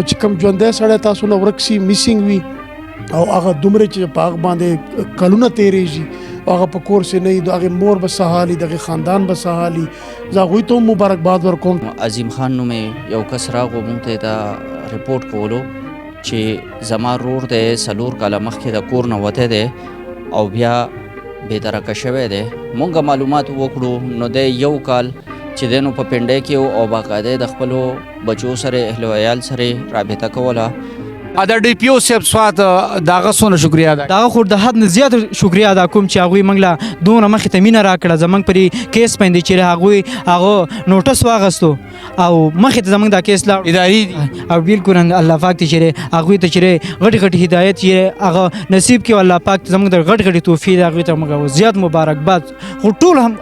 او چې کوم ژوندی سړی تاسو نه ورک سي میسینګ وي او هغه دومره چې په هغه باندې کلونه تیریږي او هغه په کور سي نه د هغې مور به سهالي د هغې خاندان به سهالي زه هغوی ته هم مبارکباد ورکوم. عظیم خان نومې یو کس راغو موږ ته دا رپورټ کولو چې زما رور دی 4 کاله مخکې د کور نه وتی دی او بیا بېدرکه شوی دی. مونږ معلومات وکړو نو دی 1 کال چې دی نو په پنډۍ کې او باقاعده د خپلو بچو سره اهل و عیال سره رابطه کوله. دا ډي پی او صاحب سوات داغه څونه شکریا ادا داغه خو د حد نه زیات شکریا ادا کوم چې هغوی موږ له دونه مخې ته مینه راکړه زموږ پرې کیس باندې چې هغوی هغه نوټس واغستو او مخې ته زموږ دا کیس لاړ اداري دي او بالکل الله پاک ته چې هغوی ته چې غټ غټ هدایت چې هغه نصیب کې الله پاک زموږ د غټ غټ توفیق هغوی ته موږ زیات مبارکباد خو ټول هم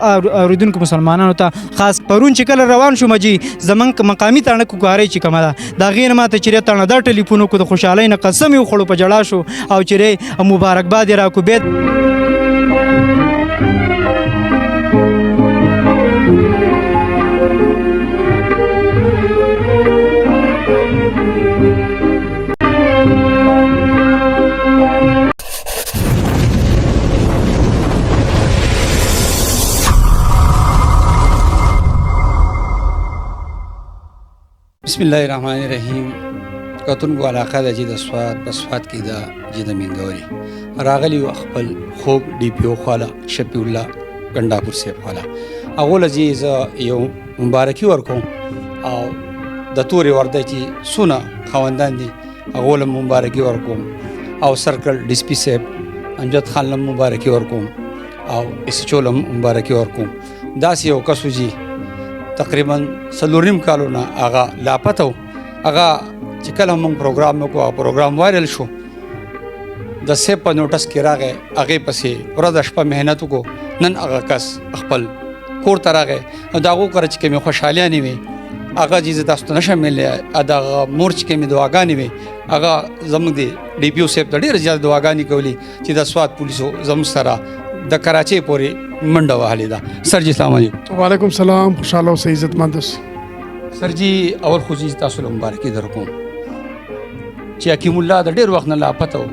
اوریدونکو مسلمانانو ته خاص پرون چې کله روان شوم جی زموږ مقامي تاڼه کوکارۍ چې کومه ده د هغې نه ماته چې تاڼه دا ټلیفون وکړو د خوشحالۍ نه قسم یې وخوړو په جړا شو او چې مبارکباد یې راکړو بیا بسم الله الرحمن الرحیم. کتونکو علاقه د جې د سوات په سوات کې د جې د مینګوري راغلی و خپل خوږ ډي پی او خواله شفیع الله ګنډاپور صاحب خواله هغو له چې زه یو مبارکي ورکوم او د تورې ورده چې څونه خاوندان دي هغو له مبارکي ورکوم او سرکل ډي سي پي صاحب امجد خان له مبارکي ورکوم او اس ایچ او له مبارکي ورکوم. داسې یو کس و چې تقریبا 4 کالونه هغه لاپته و هغه چې کله موږ پروګرام وکړو پروګرام وایرل شو د سیب په نوټس کې راغی هغې پسې ورځ شپه محنت وکړو نن هغه کس خپل کور ته راغی نو د هغو کره چې کومې خوشحالیانې وې هغه چې زه تاسو ته نشم ویلی د هغه مور چې کومې دعاګانې وې هغه زموږ د ډي پي او صاحب ته ډېرې زیاتې دعاګانې کولې چې د سوات پولیسو زموږ سره د کراچۍ پورې منډه وهلې ده. سر جی السلام علیکم. وعلیکم سلام. خوشحاله اوسئ عزتمند اوسئ. سر جی اول خو زه تاسو له مبارکي در کوم چې حکیم الله د ډېر وخت نه لاپته و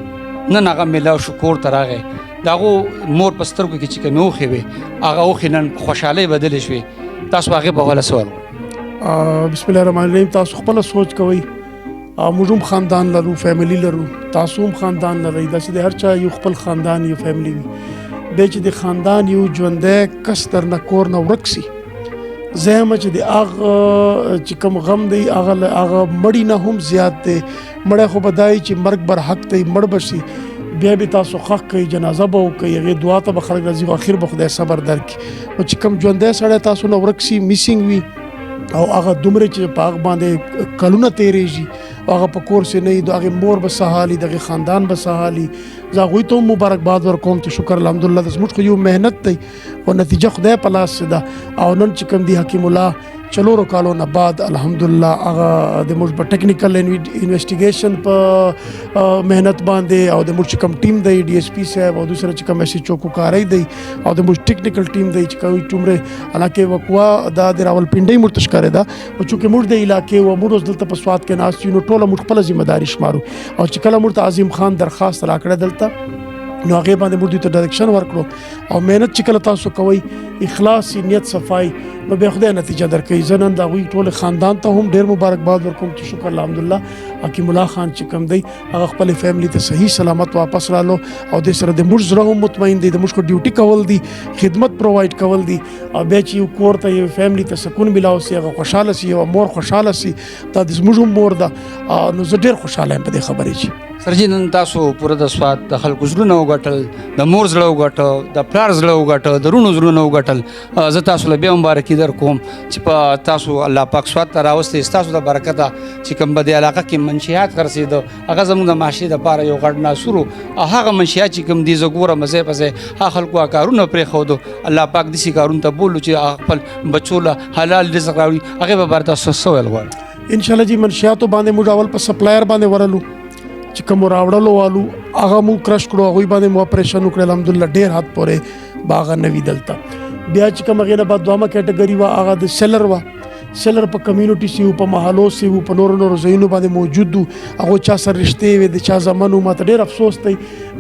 نن هغه میلاو شو کور ته راغی د هغو مور په سترګو کې چې کومې اوښې وې هغه اوښې نن په خوشحالۍ بدلې شوې تاسو هغې په حواله سوال بسم الله الرحمن الرحیم. تاسو خپله سوچ کوئ موږ هم خاندان لرو فیملی لرو تاسو هم خاندان لرئ داسې د هر چا یو خپل خاندان یو فیملی وي بیا چې د خاندان یو ژوندی کس درنه کور نه ورک سي زه یم چې د هغه چې کوم غم دی هغه مړي نه هم زیات دی. مړی خو به دا وي چې مرګ بر حق دی مړ به شي بیا به تاسو ښخ کوئ جنازه به وکړئ هغې دعا ته به خلک راځي خو اخر به خدای صبر درکړي. نو چې کوم ژوندی سړی تاسو نه ورک سي میسینګ وي او هغه دومره چې په هغه باندې کلونه تیریږي او هغه په کور سي نه د هغې مور به سهالي د هغې خاندان به سهالي زه هغوی ته هم مبارکباد ورکوم چې شکر الحمدلله د زموږ خو یو محنت دی او نتیجه خدای په لاس ده او نن چې کوم دی حکیم الله 4 کالو نه بعد الحمدلله هغه د موږ په ټیکنیکل انویسټیګیشن په محنت باندې او د موږ چې کوم ټیم دی ډي اس پي صاحب او دوسره چې کوم اس ایچ او کوکارۍ دی او د موږ ټیکنیکل ټیم دی چې کوي ټومره علاقې وقوا دا د راولپنډۍ موږ ته ښکارېده او چونکې موږ د علاقې و موږ اوس دلته په سوات کې ناست یو نو ټوله موږ خپله ذمه داري شمارو او چې کله موږ ته عظیم خان درخواست راکړه دلته نو هغې باندې موږ دوی ته ډایرکشن ورکړو او محنت چې کله تاسو کوئ اخلاص نیت صفای نو بیا خدای نتیجه درکوي. زه نن د هغوی ټول خاندان ته هم ډېر مبارکباد ورکوم چې شکر الحمدلله حکیم الله خان چې کوم دی هغه خپلې فیملی ته صحیح سلامت واپس رالو او د سره د موږ زړه هم مطمئن دی د موږ خو ډیوټي کول دي خدمت پرووایډ کول دي او بیا چې یو کور ته یو فیملی ته سکون ملاو سي هغه خوشحاله سي یوه مور خوشحاله سي دا د زموږ هم مور ده نو زه ډېر خوشحاله یم په دې خبرې چې سر جی نن تاسو پوره د سوات د خلکو زړونه وګټل د مور زړه وګټه د پلار زړه وګټه د رونو زړونه وګټل زه تاسو له بیا مبارکي در کوم چې په تاسو الله پاک سوات ته راوستئ ستاسو د برکته چې کوم په دې علاقه کې منشیات خرڅېده هغه زموږ د معاشرې دپاره یو غټ ناصور و هغه منشیات چې کوم دي زه ګورم ځای په ځای هغه خلکو هغه کارونه پرېښودو الله پاک داسې کارونو ته بولو چې هغه خپل بچو له حلال رزق راوړي هغې به باره تاسو څه ویل غواړم انشاءالله جی منشیاتو باندې موږ اول په سپلایر باندې ورلو چې کوم راوړلو والو هغه موږ کرش کړو هغوی باندې مو اپریشن وکړل الحمدلله ډېر حد پورې به هغه نه وي دلته بیا چې کوم هغې نه بعد دویمه کیټګري وه هغه د سیلر وه سیلر په کمیونټي سی په محلو سی په نور ځایونو باندې موجود دو هغه چا سره رښتې وي د چا زمانو ماته ډېر افسوس دی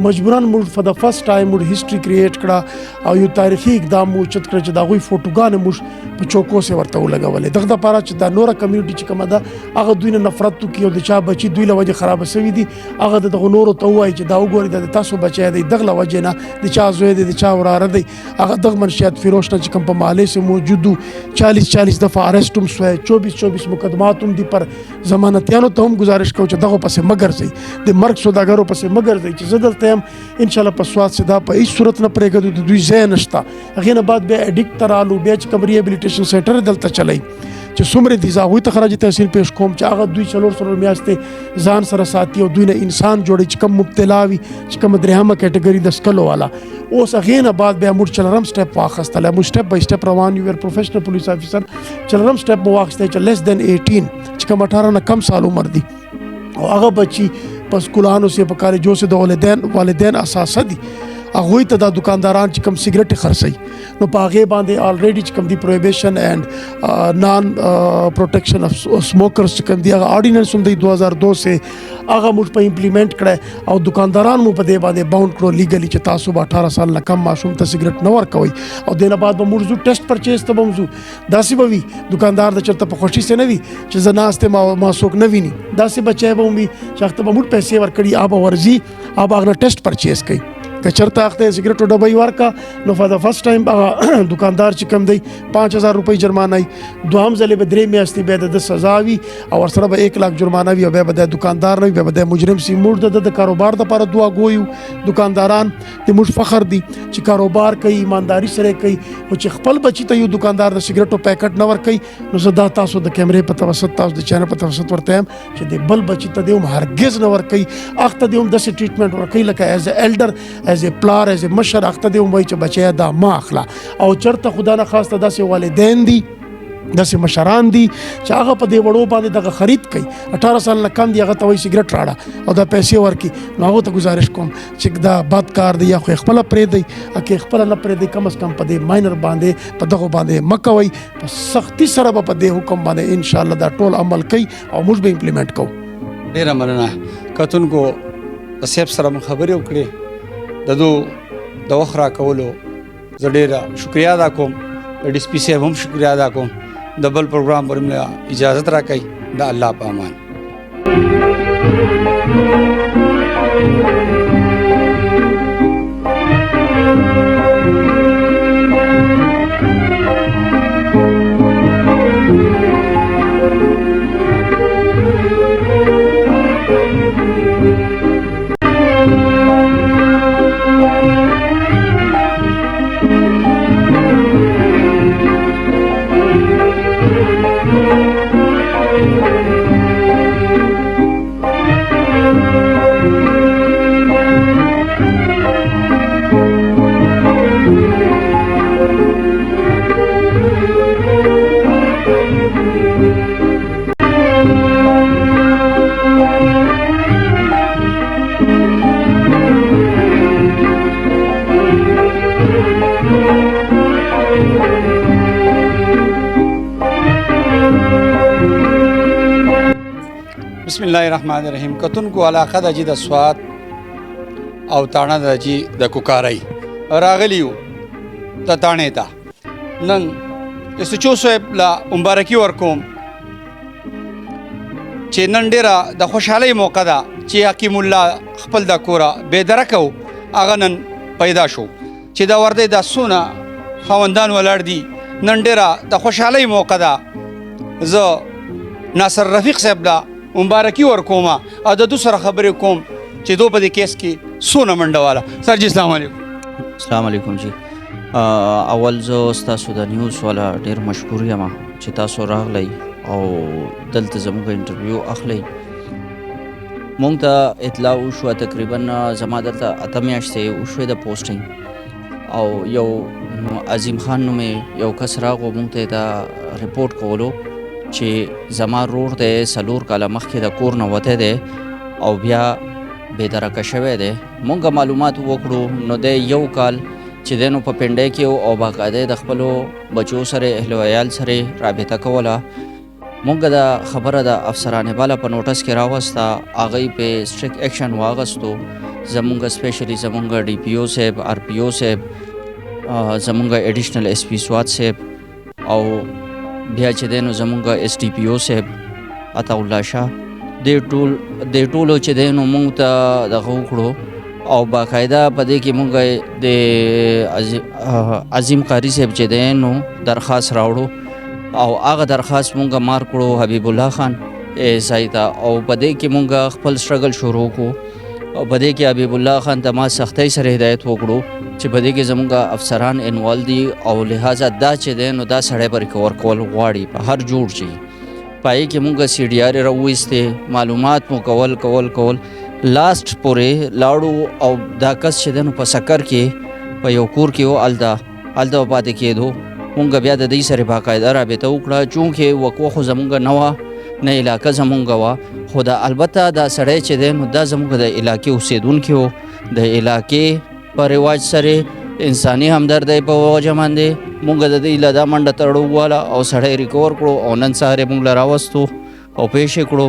مجبوران موږ فور د فرست ټایم موږ هیستوري کریټ کړه او یو تاریخي اقدام مو چت کړ چې دا غوي فوټوګان موږ په چوکو سي ورته ولګولې دغه لپاره چې دا نور کمیونټي چې کومه ده هغه دوی نه نفرت کوي او د چا بچي دوی له وجه خراب شوی دي هغه دغه نور ته وایي چې دا وګوري د تاسو بچي دی دغه له وجه نه د چا زوی دی د چا وراره دی هغه دغه منشيات فیروش نه چې کوم په محله سي موجود 40 دفعه ارسټوم سوې 24 مقدمات هم دي پر ضمانتیانو ته هم گزارش کوم چې دغه پسې مگر سي د مرګ سوداګرو پسې مگر سي چې زدلته هم ان شاء الله په سواد صدا په هیڅ صورت نه پرېږدو د دوی ځای نشته هغه نه بعد بیا اډیکټ ترالو بیا چې کوم ریهابلیټیشن سنټر دلته چلای چې څومره دي زاوی ته خراج تحصیل پیش کوم چې هغه دوی څلور میاشتې ځان سره ساتي او دوی نه انسان جوړي چې کم مبتلا وي چې کم درهمه کټګوري د سکلو والا اوس هغه نه بعد بیا موږ چلرم سټپ واخستل موږ سټپ بای سټپ روان یو پروفیشنل پولیس افیسر چلرم سټپ واخسته چې لیس دین 18 چې کم 18 نه کم سال عمر دي او هغه بچي په سکولانو سي په کالجو سي د والدین اساسه دي هغه ته د دکانداران چې کم سیګریټ خرڅي نو په هغه باندې الریډي چې کم دی پروهیبیشن اینڈ نان پروټیکشن اف سموکرز چې کم دی هغه اورډیننس هم دی 2002 سه هغه موږ په امپلیمنٹ کړه او دکانداران مو په دې باندې باوند کړو لیګلی چې تاسو به 18 سال نه کم ماشوم ته سیګریټ نه ورکوي او دینه بعد به موږ ټیسټ پرچیز ته بمزو داسې به وي دکاندار د چرته په خوشي سره نه وي چې زناسته ما سوک نه ویني داسې بچای به وي چې وخت به موږ پیسې ورکړي آب ورزي آب هغه ټیسټ پرچیز کوي کچرته اخته سیګریټو ډبې ورکا نو فار د فرست ټایم دکاندار چې کم دی 5000 روپۍ جرمانه دوام ځلې به درې میاشتې به د سزا وي او ورسره به 1 लाख جرمانه وي او به د دکاندار نه به د مجرم سي موږ د کاروبار د لپاره دعا ګویو دکانداران د موږ فخر دي چې کاروبار کوي ایمانداری سره کوي او چې خپل بچی ته یو دکاندار د سیګریټو پیکټ نه ور کوي نو زدا تاسو د کیمرې په توسط تاسو د چینل په توسط ورته چې د بل بچی ته د هرگز نه ور کوي اخته د د ټریټمنټ ور کوي لکه ایز ا ایلډر ایز ا پلار ایز ا مشر اخته دی وای چې بچیا دا ما اخلا او چرته خدا نه خاصه داسې والدین دي داسې مشران دي چې هغه په دې وړو باندې دغه خرید کوي 18 سال نه کم دی هغه ته وای سیګریټ راړه او دا پیسې ورکي نو هغه ته گزارش کوم چې دا بد کار دی یا خو خپل پرې دی اکه خپل نه پرې دی کم از کم په دې ماینر باندې په دغه باندې مکوي په سختي سره په دې حکم باندې ان شاء الله دا ټول عمل کوي او موږ به امپلیمنٹ کوو ډیره مننه کتونکو اسیب سره خبرې وکړې د وخت راکولو زه ډېره شکریا ادا کوم د ډي سي پي صاحب هم شکریا ادا کوم د بل پروګرام پر موږ اجازت راکړئ د الله په امان بسم الله الرحمن الرحیم کتونکو علاقه د جی د سواد او تاڼه د جی د کوکارای راغلیو د تاڼې ته نن اسچو صاحب لا مبارکي ورکوم چې نن ډېره د خوشحالۍ موقع ده چې حکیم الله خپل د کوره بېدرکه و هغه نن پیدا شو چې دا ورده د سونه خاوندان ولاړ دي نن ډېره د خوشحالۍ موقع ده زه ناصر رفیق صاحب لا مبارکي ورکوم او د دو سره خبرې کوم چې دو په دې کیس کې سونه منډه والا سر جی السلام علیکم السلام علیکم جی اول زه ستاسو د نیوز والا ډېر مشکور یم چې تاسو راغلی او دلته زموږ انټرویو اخلی مونږ ته اطلاع وشوه تقریبا زما دلته 8 میاشتې وشوې د پوسټینګ او یو عظیم خان نومې یو کس راغو مونږ ته دا رپورټ کولو چې زما رور دی 4 کاله مخکې د کور نه وتی دی او بیا بېدرکه شوی دی مونږ معلومات وکړو نو دی 1 کال چې دی نو په پنډۍ کې او باقاعده د خپلو بچو سره اهل و عیال سره رابطه کوله. مونږ دا خبره د افسران بالا په نوټس کې راوسته، هغه په سټریک اکشن واغستو. زمونږ سپیشلی زمونږ ډي پی او صاحب، آر پی او صاحب، زمونږ ایډیشنل ایس پی سوات صاحب او بیا چې دی نو زمونږ ایس ډي پی او صاحب عطا الله شاه، دې ټولو چې دی نو مونږ ته دغه وکړو او باقاعده په دې کې مونږ د عظیم قاری صاحب چې دی نو درخواست راوړو او هغه درخواست مونږ مار کړو حبیب الله خان ایسائی ته، او په دې کې مونږ خپل سټرګل شروع کړو او په دې کې حبیب الله خان ته ما سختۍ سره هدایت وکړو چې په دې کې زمونږ افسران انوالو دي او لہٰذا دا چې دی نو دا سړی به ریکور کول غواړي په هر جوړ شي. پای کې مونږ سی ډي آر راوویستې، معلومات مو کول لاست پورې لاړو او دا کس چې دی نو په سکر کې په یو کور کې و هلته پاتې کېدو. مونږ بیا د دوی سره باقاعده رابطه وکړه، چونکې وقوه خو زمونږ نه وه نه علاقه زمونږ وه، خو دا البته دا سړی چې دی نو دا زمونږ د علاقې اوسېدونکي و. د علاقې په رواج سره انساني همدردۍ په وجه باندې مونږ د دوی له دا منډه تړو واله او سړی ریکور کړو او نن سهار یې مونږ له راوستو او پیش یې کړو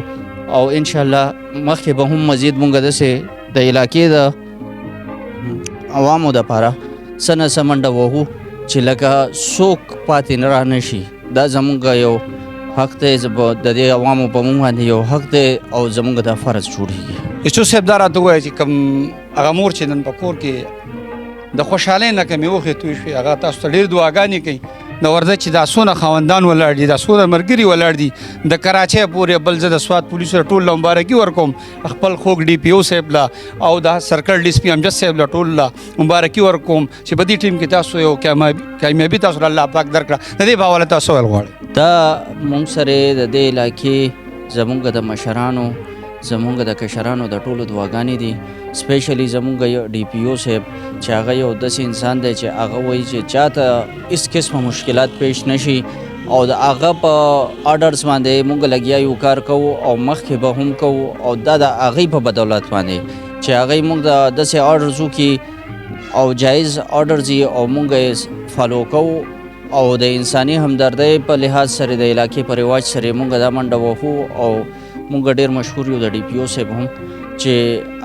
او انشاءالله مخکې به هم مزید مونږ داسې د علاقې د عوامو دپاره څه نه څه منډه وهو چې لکه څوک پاتې نه رانشي. دا زمونږ یو حق دی، د دې عوامو په مونږ باندې یو حق دی او زمونږ دا فرض جوړېږي. یوسف صاحب دا راته ووایه چې کوم هغه مور چې نن په کور کې د خوشحالۍ نه کمې اوښې توی شوې، هغه تاسو ته ډېر دعاګانې کوي. د ورځ چې دا څونه خاوندان ولاړ دي، دا څونه ملګري ولاړ دي د کراچۍ پورې، بل زه د سوات پولیسو ټول له مبارکي ورکوم، خپل خوږ ډي پي او صاحب له او د سرکل ډي اس پي امجد صاحب له ټول له مبارکي ورکوم چې په دې ټیم کې تاسو یو کامیابي تاسو له الله پاک درکړه. د دې په حواله تاسو ویل غواړئ؟ دا مونږ سره د دې علاقې زمونږ د مشرانو، زمونږ د کشرانو د ټولو دعاګانې دي. سپیشلی زمونږ یو ډي پی او صاحب چې هغه یو داسې انسان دی چې هغه وایي چې چاته هېڅ قسمه مشکلات پیش نشي او د هغه په آرډرز باندې مونږ لګیا یو کار کوو او مخکې به هم کوو او دا د هغې په بدولت باندې چې هغې مونږ د داسې آرډرز وکړي او جایز آرډرز یې او مونږ یې فالو کوو او د انساني همدردۍ په لحاظ سره د علاقې په رواج سره مونږ دا منډه وهو او مونږ ډېر مشهور یو د ډي پي او صاحب هم چې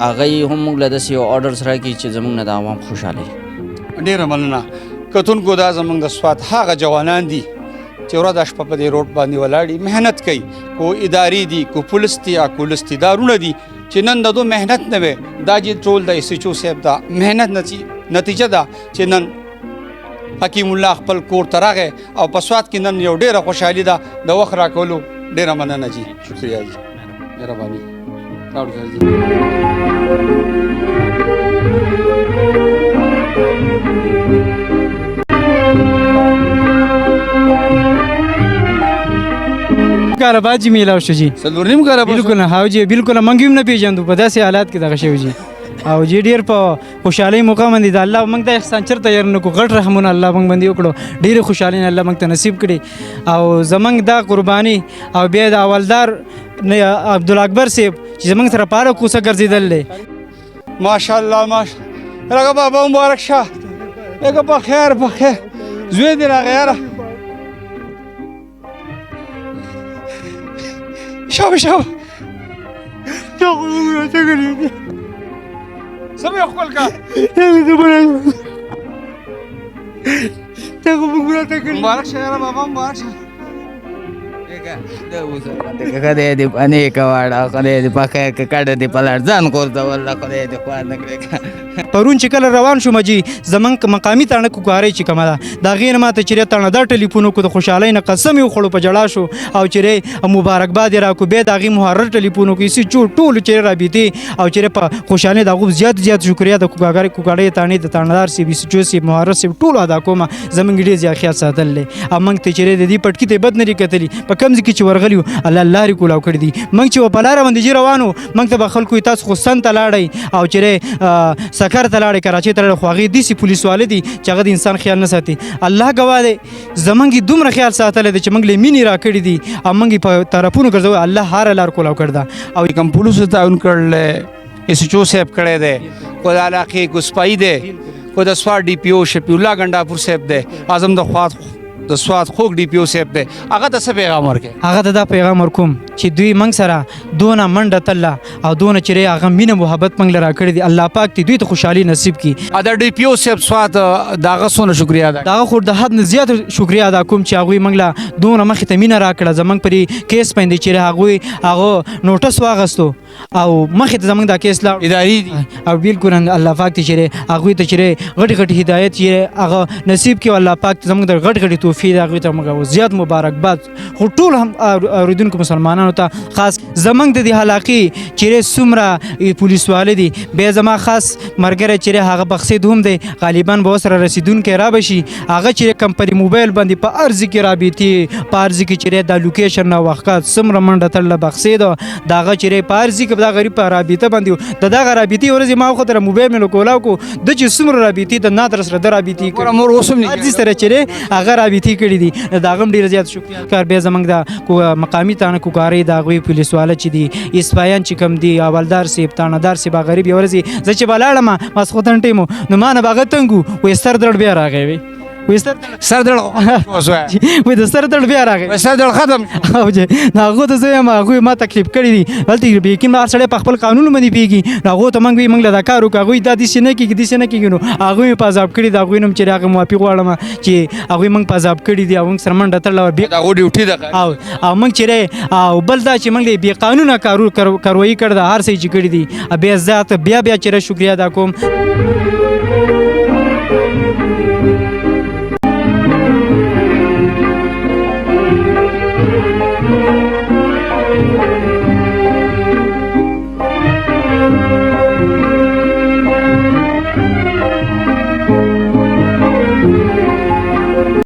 هغه یې هم مونږ له داسې یو آرډرز راکړي چې زمونږ نه د عوام خوشحالي. ډېره مننه. کتونکو دا زمونږ د سوات هغه جوانان دي چې ورځ شپه په دې روډ باندې ولاړ محنت کوي، کو ادارې دي، کو پولیس دي، کو لستیدارونه دي چې نن د دو محنت نه وي، دا چې ټول د ایس ایچ او صاحب دا محنت نتیجه ده چې نن حکیم الله خپل کور ته راغی او په سوات کې نن یو ډېره خوشحالي ده. د وخت راکولو ډېره مننه جی، شکریہ جی، مهرباني. کاله بعد چې میلاو شو جی، څلور نیم کاله بالکل نه هاو جی، بالکل موږ هم نه پیژندو په داسې حالات کې دغه شوی جی او جی ډېر په خوشحالۍ موقع باندې د الله موږ د احسان چرته یې نه کو، غټ رحمونه الله موږ باندې وکړو، ډېرې خوشحالۍ الله موږ ته نصیب کړي او زموږ دا قرباني او بیا د اولدار عبدالاکبر صاحب چې زموږ سره په هره کوڅه ګرځېدل دی. ماشاءالله ماشاءالله. راغه بابا مبارک شه، راغه په خیر زوی دې راغی یاره. شابه سب یې خپل کا مبارک شه یاره بابا، مبارک شه. خدای دې باندې کواړه، خدای دې په خیر کې کډه دې په لار ځان کورته والله خدای دې خوا نه کړې. پرون چې کله روان شوم جی زمونږ مقامي تاڼه کوکارۍ چې کومه ده د هغې نه ماته چېرې تاڼه دا ټلیفون وکړو، د خوشحالۍ نه قسم یې وخوړو، په ژړا شو او چېرې مبارکباد یې راکړو. بیا د هغې محرر ټلیفون وکړو، ایسې ټولو چېرې رابطې او چېرې په خوشحالۍ د هغو زیات شکریه د کوکارۍ تاڼې د تاڼهدار صاحب، ایسچو صاحب، محرر صاحب ټولو ادا کومه. زمونږ ډېر زیات خیال ساتل دی او موږ ته چېرې د دې پټکي ته بد نه دي کتلي، په کوم ځای کې چې ورغلي یو الله لارې کولاو کړي دي. موږ چې په لاره باندې جې روان وو موږ ته به خلکو تاسو خو سن ته لاړئ او چېرې سکر ته لاړئ، کراچۍ ته لاړئ، خو هغې داسې پولیس والے دي چې هغه د انسان خیال نه ساتي. الله ګواه دی زمونږ یې دومره خیال ساتلی دی چې موږ له مینې راکړي دي او موږ یې په طرفونو ګرځوي. الله هره لار کولاو کړې ده او کوم پولیسو تعاون کړلی، ایس ایچ او صاحب کړی دی، کو د علاقې ګوسپایي دی، خو د سواد ډي پی او شفیع الله ګنډاپور صاحب دی اعظم د سواد خوږ ډي پی او صاحب دی هغه ته څه پیغام ورکړي؟ هغه ته دا پیغام ورکوم چې دوی موږ سره دونه منډه تله او دونه چې هغه مینه محبت موږ له راکړې دي الله پاک دې دوی ته خوشحالي نصیب کړي. د ډي پی او صاحب سواد د هغه څونه شکریا ادا دا خو د حد نه زیات شکریا ادا کوم چې هغوی موږ له دونه مخې ته مینه راکړه زموږ پرې کیس باندې چې هغه نوټس واغستو او مخې ته زموږ دا کیس لاړ اداري دي او بالکل الله پاک ته چې هغوی ته چې غټ غټ هدایت چې هغه نصیب کړي الله پاک زموږ د غټ غټ توفیق هغوی ته موږ زیات مبارکباد خو ټول هم اوریدونکو مسلمانانو ته خاص زمونږ د دې حلاقې چې څومره پولیس والي دي بیا زما خاص مرګره چې هغه بخسید هم دی غالبا به سره رسیدونکي را بشي هغه چې کم پر موبایل باندې په ارزي کې رابطي په ارزي کې چې د لوکیشن نه وخت څومره منډه تل بخسید داغه چې په ارزي کې د غریب په رابطه باندې د دغه رابطي ورځ ما خو تر موبایل مې کولاو کو د چې څومره رابطي د نادر سره د رابطي مور اوسم نه ارزي سره چې هغه رابطي کړی دي داغه ډیر زیات شکر کار به زمنګ د مقامی تانه کوکاری دا غوي پولیس والا چې دي اسپایان چې کم دي اولدار سیب تانهدار سیب غریب ورزي زه چې بلاړم ما سخوتن ټیمو نو ما نه باغ تنګو وې سر درډ بیا راغی وې سر درد وې د سر درډ بیا راغی سر درد ختم او چې هغه ته زه ما هغه ما تکلیف کړی دي ولته به کې ما سره په خپل قانون باندې پیږي هغه ته منګ له دا کارو کوي دا د سینې کې د سینې کې نو هغه په عذاب کړی دا غوینم چې هغه موافق واړم چې هغه منګ په عذاب کړی دي هغه سره منډه تر لور دا غو ډیوټي ده او منګ چې او بل دا چې منګ به قانون کاروي کړ دا هر څه چې کړی دي بیا ذات بیا چې شکریا ادا کوم.